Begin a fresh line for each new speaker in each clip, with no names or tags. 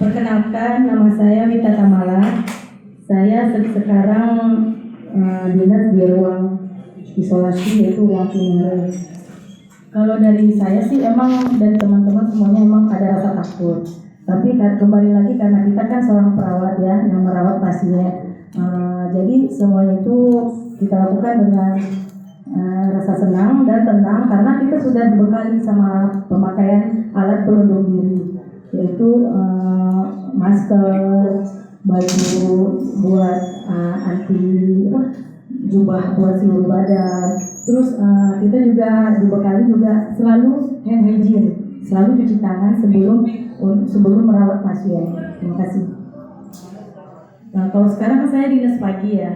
Perkenalkan, nama saya Wita Tamala. Saya sekarang dinas di ruang isolasi, yaitu ruang Cinere. Kalau dari saya sih emang dari teman-teman semuanya emang ada rasa takut. Tapi kembali lagi karena kita kan seorang perawat ya yang merawat pasien. Jadi semuanya itu kita lakukan dengan rasa senang dan tenang karena kita sudah dibekali sama pemakaian alat pelindung diri, yaitu masker, baju buat anti jubah buat seluruh badan. Terus kita juga dibekali juga selalu hand hygiene, selalu cuci tangan sebelum merawat pasien. Terima kasih. Nah, kalau sekarang saya dinas pagi ya.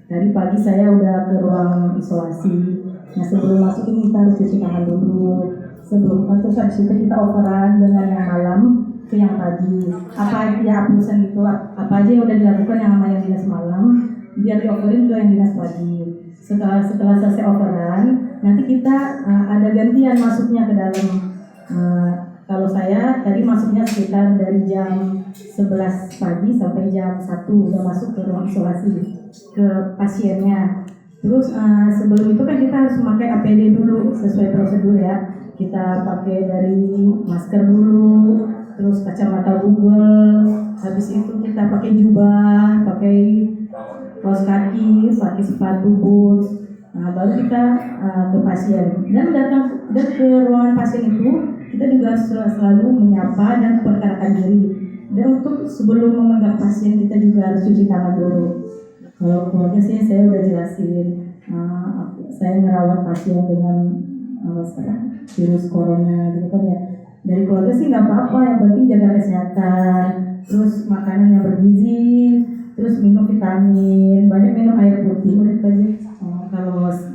Dari pagi saya udah ke ruang isolasi. Nah, sebelum masuk ini kita harus cuci tangan dulu. Terus habis itu kita operan dengan yang malam ke yang pagi. Apa aja urusan itu, apa aja yang udah dilakukan yang namanya dinas malam, biar dioperin ke yang dinas pagi. Setelah selesai operan, nanti kita ada gantian masuknya ke dalam. Kalau saya tadi masuknya sekitar dari jam 11 pagi sampai jam 1 udah masuk ke ruang isolasi ke pasiennya. Terus sebelum itu kan kita harus memakai APD dulu sesuai prosedur ya. Kita pakai dari masker dulu, terus kacamata Google, habis itu kita pakai jubah, pakai kaos kaki, pakai sepatu boots. Baru kita ke pasien dan ke ruangan pasien itu kita juga selalu menyapa dan memperkenalkan diri. Dan untuk sebelum memegang pasien kita juga harus cuci tangan dulu. Kalau keluarga sih saya udah jelasin, saya merawat pasien dengan virus corona gitu kan ya. Dari keluarga sih nggak apa-apa, yang penting jaga kesehatan, terus makanan yang bergizi, terus minum vitamin, banyak minum air putih, udah itu aja.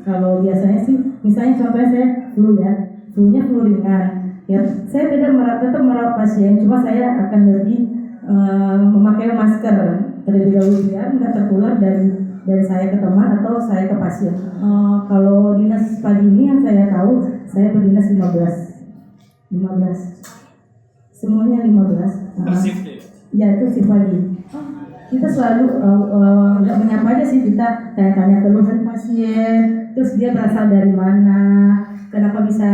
Kalau biasanya sih, misalnya contohnya saya flu-nya flu ringan, ya saya tetap merawat pasien, cuma saya akan lebih memakai masker terlebih dahulu biar nggak tertular dari saya ke teman atau saya ke pasien. Kalau dinas pagi ini yang saya tahu, saya berdinas 15, semuanya 15. Ya itu sih pagi. Kita selalu nggak menyapa aja sih, kita tanya-tanya keluhan pasien, terus dia berasal dari mana, kenapa bisa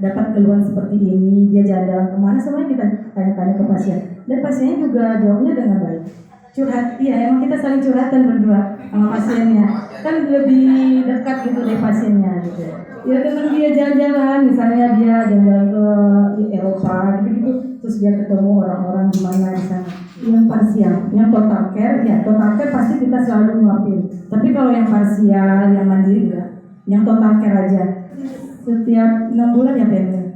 dapat keluhan seperti ini, dia jalan-jalan kemana, semuanya kita tanya-tanya ke pasien. Dan pasiennya juga jawabnya dengan baik. Curhat, iya emang kita saling curhatan berdua sama pasiennya, kan lebih dekat gitu dari pasiennya gitu. Ya dengan dia jalan-jalan, misalnya dia jalan-jalan ke Eropa gitu, terus dia ketemu orang-orang di mana di sana. Yang parsial, yang total care, ya total care pasti kita selalu nyuapin. Tapi kalau yang parsial, yang mandiri enggak, yang total care aja. Setiap 6 bulan ya pengen,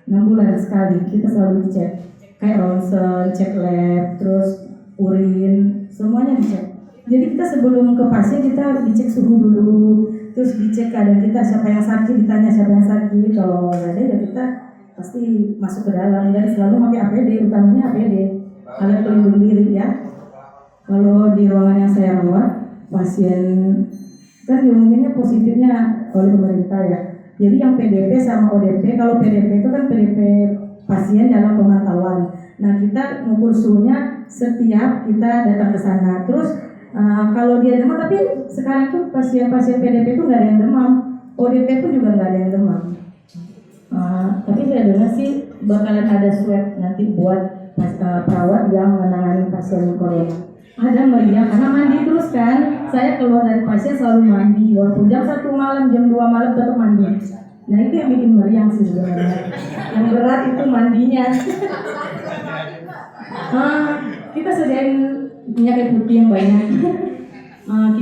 6 bulan sekali kita selalu dicek, kayak ronsen, cek lab, terus urin, semuanya dicek. Jadi kita sebelum ke pasien kita dicek suhu dulu, terus dicek keadaan kita, siapa yang sakit ditanya siapa yang sakit. Kalau nggak ada ya kita pasti masuk ke dalam dan selalu pakai APD, utamanya APD, alat pelindung diri ya. Kalau di ruangan yang saya rawat pasien kan diumuminnya positifnya oleh pemerintah ya. Jadi yang PDP sama ODP, kalau PDP itu kan PDP pasien dalam pemantauan. Nah kita mengukur suhunya setiap kita datang ke sana. Terus kalau dia demam, tapi sekarang tuh pasien-pasien PDP itu nggak ada yang demam, ODP pun juga nggak ada yang demam. Tapi saya dengar sih bakalan ada swab nanti buat perawat yang menangani pasien corona. Ada meriah karena mandi terus kan. Saya keluar dari pasien selalu mandi, walaupun jam 1 malam, jam 2 malam tetap mandi. Nah itu yang bikin meriang sih sebenarnya. Yang berat itu mandinya. Kita sediain minyak kayu putih yang banyak.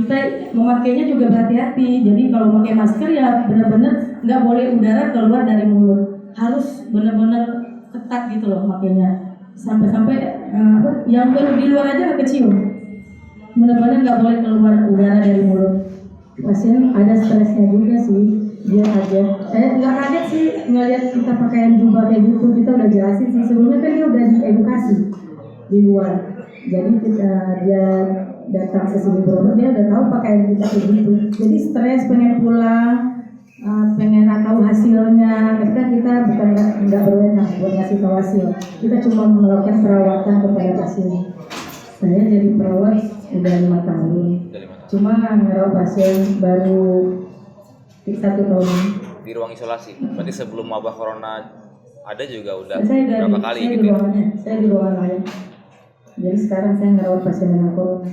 Kita memakainya juga berhati-hati. Jadi kalau pakai masker ya benar-benar nggak boleh udara keluar dari mulut. Harus benar-benar ketat gitu loh makainya. Sampai-sampai yang di luar aja nggak kecium. Benar-benar nggak boleh keluar udara dari mulut. Pasien ada stresnya juga sih. Dia kaget. Saya nggak kaget sih ngeliat kita pakaian jubah kayak gitu. Kita udah jelasin sih sebelumnya kan dia udah diedukasi di luar. Jadi dia datang ke sini berobat, dia udah tahu pakaian kita kayak gitu. Jadi stres pengen pulang, pengen tahu hasilnya, kita bukan nggak berwenang buat ngasih tahu hasil. Kita cuma melakukan perawatan kepada pasien. Saya jadi perawat udah 5 tahun. Cuma ngerawat pasien baru 1 tahun ini.
Di ruang isolasi. Berarti sebelum wabah corona ada juga udah
Saya
berapa kali
saya
gitu ya?
Saya di ruangan lain. Jadi sekarang saya ngerawat pasien dengan corona.